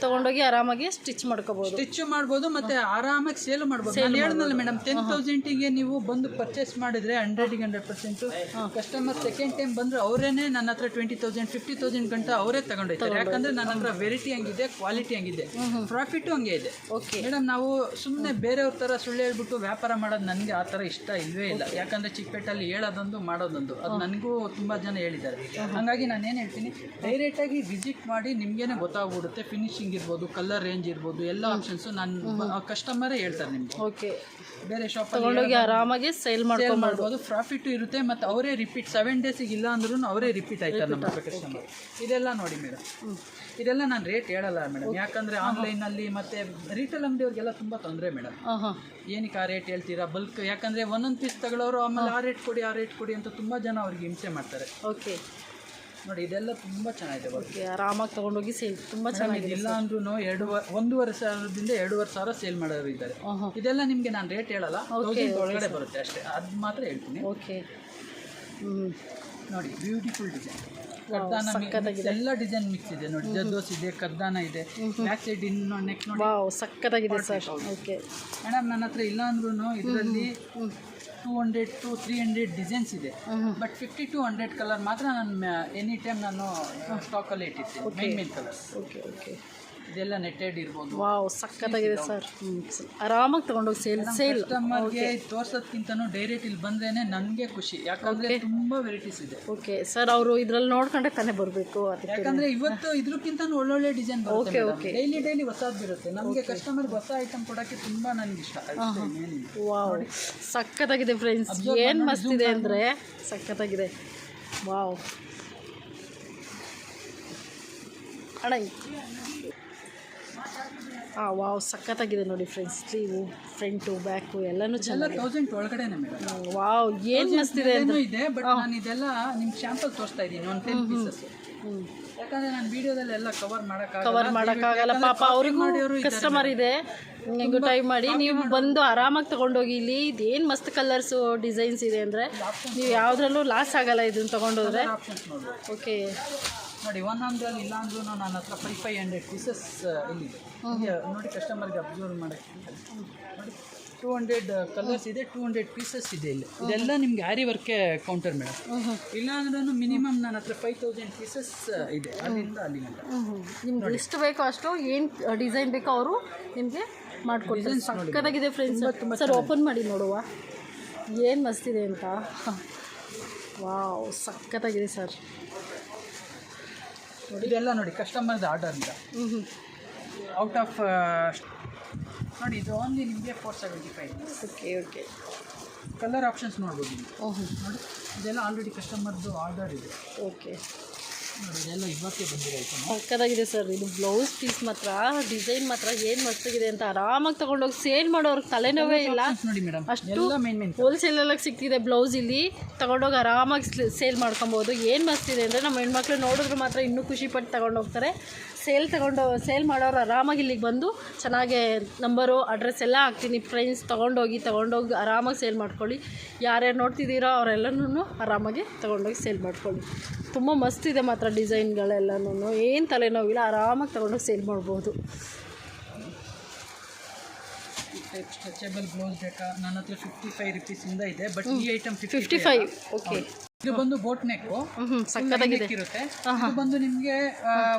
ತೊಗೊಂಡೋಗಿ ಆರಾಮಾಗಿ ಸ್ಟಿಚ್ ಮಾಡ್ಕೋಬೋದು. ಸ್ಟಿಚ್ಚು ಮಾಡ್ಬೋದು ಮತ್ತು ಆರಾಮಾಗಿ ಸೇಲ್ ಮಾಡ್ಬೋದು. ನಾನು ಹೇಳಿದ್ನಲ್ಲ ಮೇಡಮ್, 10,000ಗೆ ನೀವು ಬಂದು ಪರ್ಚೇಸ್ ಮಾಡಿದರೆ 100% ಕಸ್ಟಮರ್ ಸೆಕೆಂಡ್ ಟೈಮ್ ಬಂದರೆ ಅವರೇನೆ ನನ್ನ ಹತ್ರ 20,000 50,000 ಗಂಟ ಅವರೇ ತಗೊಂಡೋಗ್ತಾರೆ. ಯಾಕಂದರೆ ನನ್ನ ಹತ್ರ ವೆರೈಟಿ ಹಂಗಿದೆ, ಕ್ವಾಲಿಟಿ ಹಂಗಿದೆ, ಪ್ರಾಫಿಟ್ಟು ಹಂಗೆ ಇದೆ. ಓಕೆ ಮೇಡಮ್, ನಾವು ಸುಮ್ಮನೆ ಬೇರೆಯವ್ರ ಥರ ಸುಳ್ಳು ಹೇಳ್ಬಿಟ್ಟು ವ್ಯಾಪಾರ ಮಾಡೋದು ನನಗೆ ಆ ಥರ ಇಷ್ಟ ಇಲ್ಲವೇ ಇಲ್ಲ. ಯಾಕಂದರೆ ಚಿಕ್ಕಪೇಟಲ್ಲಿ ಹೇಳೋದೊಂದು ಮಾಡೋದೊಂದು ಅದು ನನಗೂ ತುಂಬ ಜನ ಹೇಳಿದ್ದಾರೆ. ಹಾಗಾಗಿ ನಾನು ಏನು ಹೇಳ್ತೀನಿ, ಡೈರೆಕ್ಟಾಗಿ ವಿಸಿಟ್ ಮಾಡಿ ನಿಮಗೇನೆ ಗೊತ್ತಾಗ್ಬಿಡುತ್ತೆ. ಫಿನಿಶಿಂಗ್ ಇರ್ಬೋದು, ಕಲರ್ ರೇಂಜ್ ಇರ್ಬೋದು, ಎಲ್ಲ ಆಪ್ಷನ್ಸು ನಾನು ಕಸ್ಟಮರೇ ಹೇಳ್ತಾರೆ ನಿಮಗೆ. ಓಕೆ, ಬೇರೆ ಶಾಪ್ ತಗೊಂಡೋಗಿ ಆರಾಮಾಗಿ ಸೇಲ್ ಮಾಡ್ಬೋದು, ಪ್ರಾಫಿಟ್ಟು ಇರುತ್ತೆ. ಮತ್ತು ಅವರೇ ರಿಪೀಟ್ 7 ಡೇಸಿಗೆ ಇಲ್ಲ ಅಂದ್ರೂ ಅವರೇ ರಿಪೀಟ್ ಆಯ್ತಾರೆ ನಮ್ಮ ಕಸ್ಟಮರ್. ಇದೆಲ್ಲ ನೋಡಿ ಮೇಡಮ್, ಇದೆಲ್ಲ ನಾನು ರೇಟ್ ಹೇಳಲ್ಲ ಮೇಡಮ್, ಯಾಕಂದರೆ ಆನ್ಲೈನಲ್ಲಿ ಮತ್ತು ರಿಟೇಲ್ ಅಂಗಡಿಯವ್ರಿಗೆಲ್ಲ ತುಂಬ ತೊಂದರೆ ಮೇಡಮ್. ಏನಕ್ಕೆ ಆ ರೇಟ್ ಹೇಳ್ತೀರಾ ಬಲ್ಕ್? ಯಾಕಂದರೆ ಒಂದೊಂದು ಪೀಸ್ ತಗೊಳ್ಳೋರು ಆಮೇಲೆ ಆ ರೇಟ್ ಕೊಡಿ ಅಂತ ತುಂಬ ಜನ ಅವ್ರಿಗೆ ಹಿಂಸೆ ಮಾಡ್ತಾರೆ. ಓಕೆ, ನೋಡಿ ಇದೆಲ್ಲ ತುಂಬ ಚೆನ್ನಾಗಿದೆ. ಓಕೆ, ಆರಾಮಾಗಿ ತೊಗೊಂಡೋಗಿ ಸೇಲ್ ತುಂಬ ಚೆನ್ನಾಗಿದೆ. ಇಲ್ಲ ಅಂದ್ರೂ 1,500 ಸಾವಿರದಿಂದ 2,500 ಸಾವಿರ ಸೇಲ್ ಮಾಡೋರು ಇದ್ದಾರೆ. ಇದೆಲ್ಲ ನಿಮಗೆ ನಾನು ರೇಟ್ ಹೇಳಲ್ಲ, 1000 ಒಳಗಡೆ ಬರುತ್ತೆ ಅಷ್ಟೇ, ಅದು ಮಾತ್ರ ಹೇಳ್ತೀನಿ. ಓಕೆ, ನೋಡಿ ಬ್ಯೂಟಿಫುಲ್ ಡಿಸೈನ್, ಕರ್ದಾನ ಎಲ್ಲ ಡಿಸೈನ್ ಮಿಕ್ಸ್ ಇದೆ ನೋಡಿ. ಜದ್ದೋಸ್ ಇದೆ, ಕರ್ದಾನ ಇದೆ, ಬ್ಯಾಕ್ ಸೈಡ್ ಇನ್ನು ನೆಕ್ ನೋಡಿ, ವಾವ್ ಸಕ್ಕತ್ತಾಗಿದೆ ಸರ್. ಓಕೆ ಮೇಡಮ್, ನನ್ನ ಹತ್ರ ಇಲ್ಲ ಅಂದ್ರೂ ಇದರಲ್ಲಿ 200 to 300 ಡಿಸೈನ್ಸ್ ಇದೆ. ಬಟ್ 50 to 100 ಕಲರ್ ಮಾತ್ರ ನಾನು ಎನಿ ಟೈಮ್ ನಾನು ಸ್ಟಾಕಲ್ಲಿ ಇಟ್ಟಿರ್ತೀನಿ. Main colours. ಓಕೆ, ಓಕೆ, ಇದೆಲ್ಲ ನೆಟ್ಟೆಡ್ ಇರ್ಬೋದು. ವಾವ್ ಸಕ್ಕತ್ತಾಗಿದೆ ಸರ್. ಆರಾಮಾಗಿ ತಗೊಂಡೋಗಿ ಸೇಲ್ ಕಸ್ಟಮರ್ಗೆ ತೋರ್ಸೋದಕ್ಕಿಂತನೂ ಡೈರೆಕ್ಟ್ ಇಲ್ಲಿ ಬಂದ್ರೇನೆ ನನಗೆ ಖುಷಿ, ಯಾಕಂದ್ರೆ ತುಂಬಾ ವೆರೈಟೀಸ್ ಇದೆ. ಓಕೆ ಸರ್, ಅವರು ಇದ್ರಲ್ಲಿ ನೋಡ್ಕೊಂಡೆ ತಾನೇ ಬರಬೇಕು, ಯಾಕಂದ್ರೆ ಇವತ್ತು ಇದ್ರಕ್ಕಿಂತ ಒಳ್ಳೊಳ್ಳೆ ಡಿಸೈನ್ ಬರುತ್ತೆ. ಡೈಲಿ ಹೊಸದು ಬರುತ್ತೆ. ನಮಗೆ ಕಸ್ಟಮರ್ಗೆ ಹೊಸ ಐಟಮ್ ಕೊಡೋಕ್ಕೆ ತುಂಬಾ ನನಗೆ ಇಷ್ಟ. ವಾವ್ ಸಕ್ಕತ್ತಾಗಿದೆ ಫ್ರೆಂಡ್ಸ್, ಏನು ಮಸ್ತಿದೆ ಅಂದರೆ ಸಕ್ಕತ್ತಾಗಿದೆ. ವಾವ್ ಅಣ್ಣ, ವಾವ್ ಸಕ್ಕತ್ತಾಗಿದೆ ನೋಡಿ ಫ್ರೆಂಡ್ಸ್. ಸ್ಲೀವು, ಫ್ರಂಟು, ಬ್ಯಾಕು ಎಲ್ಲನೂ ಚೆನ್ನಾಗಿ 1000 ಒಳಗಡೆನೆ ಮೇಡಮ್. ವಾವ್ ಏನು ಮಸ್ತಿದೆ ಇದೆ. ಬಟ್ ನಾನು ಇದೆಲ್ಲ ನಿಮ್ಗೆ ಶಾಂಪಲ್ ತೋರಿಸ್ತಾ ಇದ್ದೀನಿ, ಒಂದು 10 ಪೀಸಸ್. ಯಾಕಂದ್ರೆ ನಾನು ವಿಡಿಯೋದಲ್ಲಿ ಎಲ್ಲ ಕವರ್ ಮಾಡೋಕ್ಕಾಗಲ್ಲ. ಪಾಪ ಅವ್ರಿಗೂ ಕಸ್ಟಮರ್ ಇದೆ, ಹೆಂಗೂ ಟೈಮ್ ಮಾಡಿ ನೀವು ಬಂದು ಆರಾಮಾಗಿ ತೊಗೊಂಡೋಗಿ. ಇಲ್ಲಿ ಇದೇನು ಮಸ್ತ್ ಕಲರ್ಸು ಡಿಸೈನ್ಸ್ ಇದೆ ಅಂದರೆ ನೀವು ಯಾವುದ್ರಲ್ಲೂ ಲಾಸ್ ಆಗಲ್ಲ ಇದನ್ನು ತೊಗೊಂಡೋದ್ರೆ. ಓಕೆ ನೋಡಿ, ಒಂದೊಂದ್ರಲ್ಲಿ ಇಲ್ಲ ಅಂದ್ರೂ ನನ್ನ ಹತ್ರ 500 ಪೀಸಸ್ ಇಲ್ಲಿದೆ ನೋಡಿ. ಕಸ್ಟಮರ್ಗೆ ಅಬ್ಸರ್ವ್ ಮಾಡೋಕ್ಕೆ ನೋಡಿ, 200 ಕಲರ್ಸ್ ಇದೆ, 200 ಪೀಸಸ್ ಇದೆ ಇಲ್ಲಿ. ಇದೆಲ್ಲ ನಿಮ್ಗೆ ಆರಿ ವರ್ಕೆ ಕೌಂಟರ್ ಮೇಡಮ್. ಇಲ್ಲ ಅಂದ್ರೂ ಮಿನಿಮಮ್ ನನ್ನ ಹತ್ರ 5000 ಪೀಸಸ್ ಇದೆ, ಅಲ್ಲಿಂದ ಅಲ್ಲಿ ಗಂಟ. ನಿಮ್ಗೆ ಎಷ್ಟು ಬೇಕೋ ಅಷ್ಟು, ಏನು ಡಿಸೈನ್ ಬೇಕೋ ಅವರು ನಿಮಗೆ ಮಾಡಿಕೊಡ್ತೀನಿ. ಸಕ್ಕತ್ತಾಗಿದೆ ಫ್ರೆಂಡ್ಸ್. ಸರ್ ಓಪನ್ ಮಾಡಿ ನೋಡುವ ಏನು ಮಸ್ತಿದೆ ಅಂತ. ವಾವ್, ಸಕ್ಕತ್ತಾಗಿದೆ ಸರ್. ಇದೆಲ್ಲ ನೋಡಿ ಕಸ್ಟಮರ್ದು ಆರ್ಡರ್ ಅಂತ ಔಟ್ ಆಫ್ ನೋಡಿ, ಇದು ಓನ್ಲಿ ನಿಮಗೆ 475. ಓಕೆ. ಕಲರ್ ಆಪ್ಷನ್ಸ್ ನೋಡ್ಬೋದು ನೀವು. ನೋಡಿ ಇದೆಲ್ಲ ಆಲ್ರೆಡಿ ಕಸ್ಟಮರ್ದು ಆರ್ಡರ್ ಇದೆ. ಓಕೆ ನೋಡಿ, ಇದೆಲ್ಲ ಇವತ್ತೇ ಬಂದಿರೋ ಐಟಮ್. ಸಕ್ಕತ್ತಾಗಿದೆ ಸರ್. ಇದು ಬ್ಲೌಸ್ ಪೀಸ್ ಮಾತ್ರ ಡಿಸೈನ್ ಮಾತ್ರ ಏನು ಮಸ್ತಾಗಿದೆ ಅಂತ ಆರಾಮಾಗಿ ತೊಗೊಂಡೋಗಿ ಸೇಲ್ ಮಾಡೋರ್ಗೆ ತಲೆನೋವೇ ಇಲ್ಲ. ನೋಡಿ ಮೇಡಮ್, ಅಷ್ಟು ಹೋಲ್ಸೇಲೆಲ್ಲ ಸಿಗ್ತಿದೆ ಬ್ಲೌಸ್. ಇಲ್ಲಿ ತೊಗೊಂಡೋಗಿ ಆರಾಮಾಗಿ ಸೇಲ್ ಮಾಡ್ಕೊಬೋದು. ಏನು ಮಸ್ತಿದೆ ಅಂದರೆ ನಮ್ಮ ಹೆಣ್ಮಕ್ಳು ನೋಡಿದ್ರು ಮಾತ್ರ ಇನ್ನೂ ಖುಷಿಪಟ್ಟು ತೊಗೊಂಡೋಗ್ತಾರೆ. ಸೇಲ್ ಮಾಡೋರು ಆರಾಮಾಗಿ ಇಲ್ಲಿಗೆ ಬಂದು ಚೆನ್ನಾಗೆ ನಂಬರು ಅಡ್ರೆಸ್ ಎಲ್ಲ ಹಾಕ್ತೀನಿ. ಫ್ರೆಂಡ್ಸ್ ತೊಗೊಂಡೋಗಿ ಆರಾಮಾಗಿ ಸೇಲ್ ಮಾಡ್ಕೊಳ್ಳಿ. ಯಾರ್ಯಾರು ನೋಡ್ತಿದ್ದೀರೋ ಅವರೆಲ್ಲನೂ ಆರಾಮಾಗಿ ತೊಗೊಂಡೋಗಿ ಸೇಲ್ ಮಾಡ್ಕೊಳ್ಳಿ. ತುಂಬ ಮಸ್ತಿದೆ ಮಾತ್ರ ಡಿಸೈನ್ಗಳೆಲ್ಲನೂ, ಏನು ತಲೆನೋವಿಲ್ಲ, ಆರಾಮಾಗಿ ತೊಗೊಂಡೋಗಿ ಸೇಲ್ ಮಾಡ್ಬೋದು. ಸ್ಟ್ರೆಚಬಲ್ ಬ್ಲೌಸ್ ಬೇಕಾ? ನನ್ನ ಹತ್ರ 55 ರೂಪೀಸಿಂದ ಇದೆ. ಬಟ್ ಈ ಐಟಮ್ 55. ಓಕೆ. ಇದು ಬಂದು ಬೋಟ್ ನೆಕ್ ಸಕ್ಕತ್ತಾಗಿದೆ ಇರುತ್ತೆ. ಇದು ಬಂದು ನಿಮಗೆ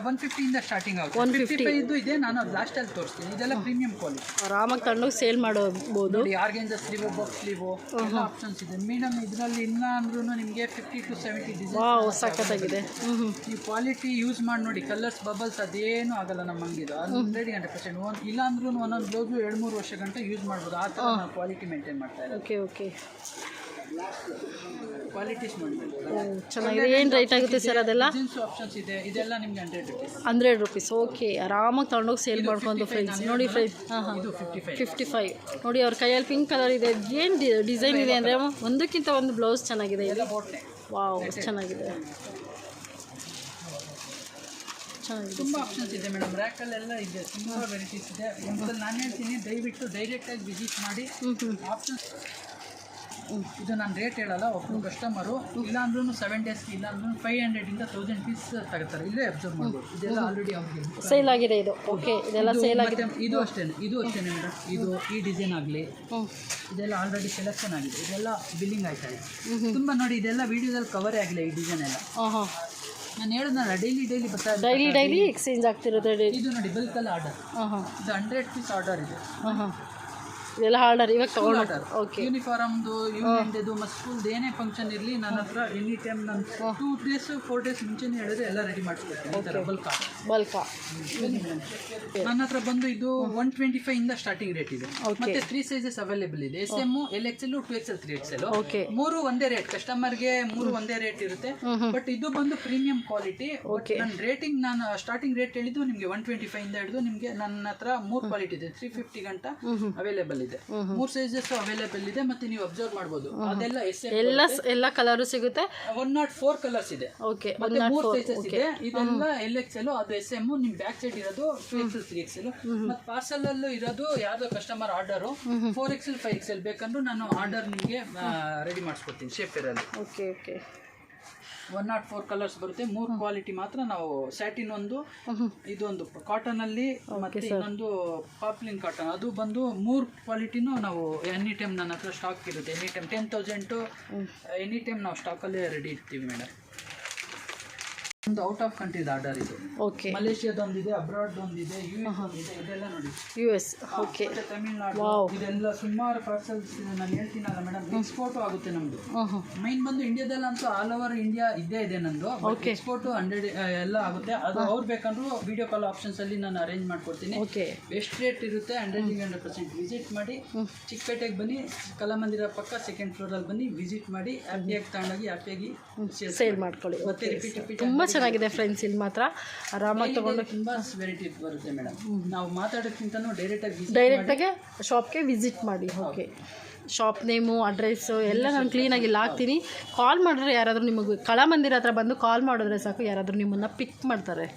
150 ಇಂದ ಸ್ಟಾರ್ಟಿಂಗ್ ಆಗುತ್ತೆ. 155 ಇದು ಇದೆ. ನಾನು ಅದು ಲಾಸ್ಟಲ್ಲಿ ತೋರಿಸ್ತೀನಿ. ಇದೆಲ್ಲ ಪ್ರೀಮಿಯಂ ಕ್ವಾಲಿಟಿ. ಆರಾಮಾಗಿ ತಗೊಂಡೋಗಿ ಸೇಲ್ ಮಾಡ್ಬೋದು. ನೋಡಿ, ಆರ್ಗೆಂಜಾ ಸ್ಲೀವ್, ಬಾಕ್ಸ್ ಸ್ಲೀವ್ ಎಲ್ಲ ಆಪ್ಷನ್ಸ್ ಇದೆ ಮೇಡಮ್. ಇದರಲ್ಲಿ ಇಲ್ಲ ಅಂದ್ರೂ ನಿಮಗೆ 50 to 70 ಡಿಸೈನ್. ವಾವ್, ಸಕ್ಕತ್ತಾಗಿದೆ. ಈ ಕ್ವಾಲಿಟಿ ಯೂಸ್ ಮಾಡಿ ನೋಡಿ, ಕಲರ್ಸ್ ಬಬಲ್ಸ್ ಅದೇನು ಆಗಲ್ಲ ನಮ್ಮ ಅಂಗಡಿದು. 100% ಇಲ್ಲ ಅಂದ್ರೂ ಒಂದೊಂದು ಬ್ಲೌಸು 2-3 ವರ್ಷ ಗಂಟೆ ಯೂಸ್ ಮಾಡ್ಬೋದು. ಆ ಥರ ನಾವು ಕ್ವಾಲಿಟಿ ಮೇಂಟೈನ್ ಮಾಡ್ತಾ ಇದ್ದೀವಿ. ಓಕೆ. ಕ್ವಾಲಿಟೀಸ್ ನೋಡಿ ಚೆನ್ನಾಗಿದೆ. ಏನು ರೇಟ್ ಆಗುತ್ತೆ ಸರ್ ಅದೆಲ್ಲ? ಜೀನ್ಸ್ ಆಪ್ಷನ್ಸ್ ಇದೆ. ಇದೆಲ್ಲ ನಿಮಗೆ 100 ರೂಪೀಸ್. 100 ರೂಪೀಸ್. ಓಕೆ. ಆರಾಮಾಗಿ ತೊಗೊಂಡೋಗಿ ಸೇಲ್ ಮಾಡ್ಕೊಂಡು ಫ್ರೆಂಡ್ಸ್. ನೋಡಿ ಫ್ರೆಂಡ್ಸ್, ಇದು 55. 55. ನೋಡಿ ಅವ್ರ ಕೈಯಲ್ಲಿ ಪಿಂಕ್ ಕಲರ್ ಇದೆ. ಏನು ಡಿಸೈನ್ ಇದೆ ಅಂದರೆ ಒಂದಕ್ಕಿಂತ ಒಂದು ಬ್ಲೌಸ್ ಚೆನ್ನಾಗಿದೆ. ಎಲ್ಲ ಬೋಟ್ ನೆಕ್. ವಾವ್, ಚೆನ್ನಾಗಿದೆ. ತುಂಬ ಆಪ್ಷನ್ಸ್ ಇದೆ ಮೇಡಮ್. ರ್ಯಾಕಲ್ಲೆಲ್ಲ ಇದೆ, ತುಂಬ ವೆರೈಟೀಸ್ ಇದೆ. ಒಂದ್ಸಲ ನಾನು ಹೇಳ್ತೀನಿ, ದಯವಿಟ್ಟು ಡೈರೆಕ್ಟಾಗಿ ವಿಸಿಟ್ ಮಾಡಿ. ಆಪ್ಷನ್ಸ್ ಇದು ನಾನು ರೇಟ್ ಹೇಳಲ್ಲ. ಒಬ್ಬರು ಕಸ್ಟಮರು ಇಲ್ಲ ಅಂದ್ರೂ 7 ಡೇಸ್ಗೆ ಇಲ್ಲ ಅಂದ್ರೂ 500 ಇಂದ 1000 ಪೀಸ್ ತಗೋತಾರೆ. ಇಲ್ಲೇ ಅಬ್ಸರ್ವ್ ಮಾಡ್ಬೋದು. ಇದೆಲ್ಲ ಆಲ್ರೆಡಿ ಅವ್ರಿಗೆ ಸೇಲ್ ಆಗಿದೆ. ಇದು ಓಕೆ. ಇದೆಲ್ಲ ಸೇಲ್ ಆಗಿದೆ. ಇದು ಅಷ್ಟೇ ಮೇಡಮ್. ಇದು ಈ ಡಿಸೈನ್ ಆಗಲಿ, ಇದೆಲ್ಲ ಆಲ್ರೆಡಿ ಸೆಲೆಕ್ಷನ್ ಆಗಿದೆ. ಇದೆಲ್ಲ ಬಿಲ್ಲಿಂಗ್ ಆಯ್ತಾ ಇದೆ. ತುಂಬ ನೋಡಿ, ಇದೆಲ್ಲ ವಿಡಿಯೋದಲ್ಲಿ ಕವರೇ ಆಗಿಲ್ಲ ಈ ಡಿಸೈನ್ ಎಲ್ಲ. ನಾನು ಹೇಳಿದ್ನಲ್ಲ, ಡೈಲಿ ಬರ್ತಾ ಡೈಲಿ ಎಕ್ಸ್ಚೇಂಜ್ ಆಗ್ತಿರುತ್ತೆ. ಇದು ನೋಡಿ, ಬಲ್ಕಲ್ಲಿ ಆರ್ಡರ್. ಇದು 100 ಪೀಸ್ ಆರ್ಡರ್ ಇದೆ. ಇದೆಲ್ಲ ಆರ್ಡರ್ ಇವಾಗ ತಗೊಂಡು. ಓಕೆ. ಯೂನಿಫಾರ್ಮ್ದು, ಯೂನಿಯನ್ದು, ಮತ್ತು ಸ್ಕೂಲ್ದು ಏನೇ ಫಂಕ್ಷನ್ ಇರಲಿ ನನ್ನ ಹತ್ರ ಎನಿ ಟೈಮ್ ನಾನು 2 days 4 days ಮುಂಚೆನೇ ಹೇಳಿದ್ರೆ ಎಲ್ಲ ರೆಡಿ ಮಾಡಿಸ್ಕೊಡ್ತೀನಿ. ಈ ಥರ ಬಲ್ಕಾ. ನನ್ನ ಹತ್ರ ಬಂದು ಇದು 125 ಇಂದ ಸ್ಟಾರ್ಟಿಂಗ್ ರೇಟ್ ಇದೆ. ಮತ್ತೆ 3 ಸೈಜಸ್ ಅವೈಲೇಬಲ್ ಇದೆ. SM, LXL, 2XL, 3XL. ಮೂರು ಒಂದೇ ರೇಟ್. ಕಸ್ಟಮರ್ಗೆ ಮೂರು ಒಂದೇ ರೇಟ್ ಇರುತ್ತೆ. ಬಟ್ ಇದು ಬಂದು ಪ್ರೀಮಿಯಂ ಕ್ವಾಲಿಟಿ. ನನ್ನ ರೇಟಿಂಗ್, ನಾನು ಸ್ಟಾರ್ಟಿಂಗ್ ರೇಟ್ ಹೇಳಿದ್ದು ನಿಮಗೆ 125 ಇಂದ ಹಿಡಿದು ನಿಮಗೆ ನನ್ನ ಹತ್ರ 3 ಕ್ವಾಲಿಟಿ ಇದೆ. 350 ಗಂಟ ಅವೈಲೇಬಲ್ ಇದೆ. 3 ಸೈಜಸ್ ಅವೈಲೇಬಲ್ ಇದೆ. ಮತ್ತೆ ನೀವು ಅಬ್ಸರ್ವ್ ಮಾಡಬಹುದು, ಅದೆಲ್ಲ ಎಲ್ಲ ಕಲರ್ ಸಿಗುತ್ತೆ. 104 ಕಲರ್ಸ್ ಇದೆ. ಓಕೆ. ಮತ್ತೆ 3 ಸೈಜಸ್ ಇದೆ. ಇದೆಲ್ಲ LXL, ಅದು SM. ನಿಮ್ ಬ್ಯಾಕ್ ಸೈಡ್ ಇರೋದು 2XL, 3XL. ಮತ್ತೆ ಪಾರ್ಸಲ್ ಅಲ್ಲೂ ಇರೋದು ಯಾವ್ದೋ ಕಸ್ಟಮರ್ ಆರ್ಡರ್ 4XL, 5XL ಬೇಕಂದ್ರೂ ನಾನು ಆರ್ಡರ್ ನಿಮಗೆ ರೆಡಿ ಮಾಡಿಸ್ಕೊಡ್ತೀನಿ ಶೇಪ್ ಇರಲ್ಲಿ. ಓಕೆ. 104 ಕಲರ್ಸ್ ಬರುತ್ತೆ. 3 ಕ್ವಾಲಿಟಿ ಮಾತ್ರ ನಾವು. ಸ್ಯಾಟಿನ್ ಒಂದು, ಇದೊಂದು ಕಾಟನ್ ಅಲ್ಲಿ, ಮತ್ತೆ ಇನ್ನೊಂದು ಪಾಪ್ಲಿನ್ ಕಾಟನ್. ಅದು ಬಂದು 3 ಕ್ವಾಲಿಟಿನೂ ನಾವು ಎನಿ ಟೈಮ್ ನನ್ನ ಹತ್ರ ಸ್ಟಾಕ್ ಇರುತ್ತೆ. ಎನಿ ಟೈಮ್ 10,000 ಎನಿ ಟೈಮ್ ನಾವು ಸ್ಟಾಕಲ್ಲೇ ರೆಡಿ ಇರ್ತೀವಿ ಮೇಡಮ್. ಒಂದು ಔಟ್ ಆಫ್ ಕಂಟ್ರಿದ ಆರ್ಡರ್ ಇದು. ಓಕೆ. ಮಲೇಷಿಯಾದೊಂದಿದೆ, ಅಬ್ರಾಡ್ ಒಂದಿದೆ, US ಒಂದಿದೆ. ಇದೆಲ್ಲ ನೋಡಿ, US. ಓಕೆ. ತಮಿಳ್ನಾಡು, ಇದೆಲ್ಲ ಸುಮಾರು ಪಾರ್ಸಲ್ಸ್ ನಾನು ಹೇಳ್ತೀನಲ್ಲ ಮೇಡಮ್. ಎಕ್ಸ್ಪೋರ್ಟ್ ಆಗುತ್ತೆ ನಮ್ದು. ಮೈನ್ ಬಂದು ಇಂಡಿಯಾದಲ್ಲಂತೂ ಆಲ್ ಓವರ್ ಇಂಡಿಯಾ ಇದ್ದೇ ಇದೆ ನಂದು. ಎಕ್ಸ್ಪೋರ್ಟ್ 100 ಎಲ್ಲ ಆಗುತ್ತೆ. ಅದು ಅವ್ರು ಬೇಕಂದ್ರೂ ವಿಡಿಯೋ ಕಾಲ್ ಆಪ್ಷನ್ಸ್ ಅಲ್ಲಿ ನಾನು ಅರೇಂಜ್ ಮಾಡ್ಕೊಡ್ತೀನಿ. ಎಷ್ಟು ರೇಟ್ ಇರುತ್ತೆ 100% ವಿಸಿಟ್ ಮಾಡಿ. ಚಿಕ್ಕಪೇಟೆಗೆ ಬನ್ನಿ, ಕಲಾಮಂದಿರ ಪಕ್ಕ 2nd ಫ್ಲೋರ್ ಅಲ್ಲಿ ಬನ್ನಿ, ವಿಸಿಟ್ ಮಾಡಿ. ಹ್ಯಾಪಿಯಾಗಿ ತಗೊಂಡೋಗಿ ಹ್ಯಾಪಿಯಾಗಿ ಸೇಲ್ ಮಾಡ್ಕೊಳ್ಳಿ. ಮತ್ತೆ ರಿಪೀಟ್ ತುಂಬ ಚೆನ್ನಾಗಿದೆ ಫ್ರೆಂಡ್ಸ್. ಇಲ್ಲಿ ಮಾತ್ರ ಆರಾಮಾಗಿ ತಗೊಂಡು ತುಂಬ ವೆರೈಟಿ ಬರುತ್ತೆ ಮೇಡಮ್. ನಾವು ಮಾತಾಡೋಕ್ಕಿಂತನೂ ಡೈರೆಕ್ಟಾಗಿ ಶಾಪ್ಗೆ ವಿಸಿಟ್ ಮಾಡಿ. ಓಕೆ. ಶಾಪ್ ನೇಮು, ಅಡ್ರೆಸ್ಸು ಎಲ್ಲ ನಾನು ಕ್ಲೀನಾಗಿ ಇಲ್ಲಿ ಹಾಕ್ತೀನಿ. ಕಾಲ್ ಮಾಡಿದ್ರೆ ಯಾರಾದರೂ ನಿಮಗೆ ಕಲಾಮಂದಿರ ಹತ್ರ ಬಂದು ಕಾಲ್ ಮಾಡಿದ್ರೆ ಸಾಕು, ಯಾರಾದರೂ ನಿಮ್ಮನ್ನು ಪಿಕ್ ಮಾಡ್ತಾರೆ.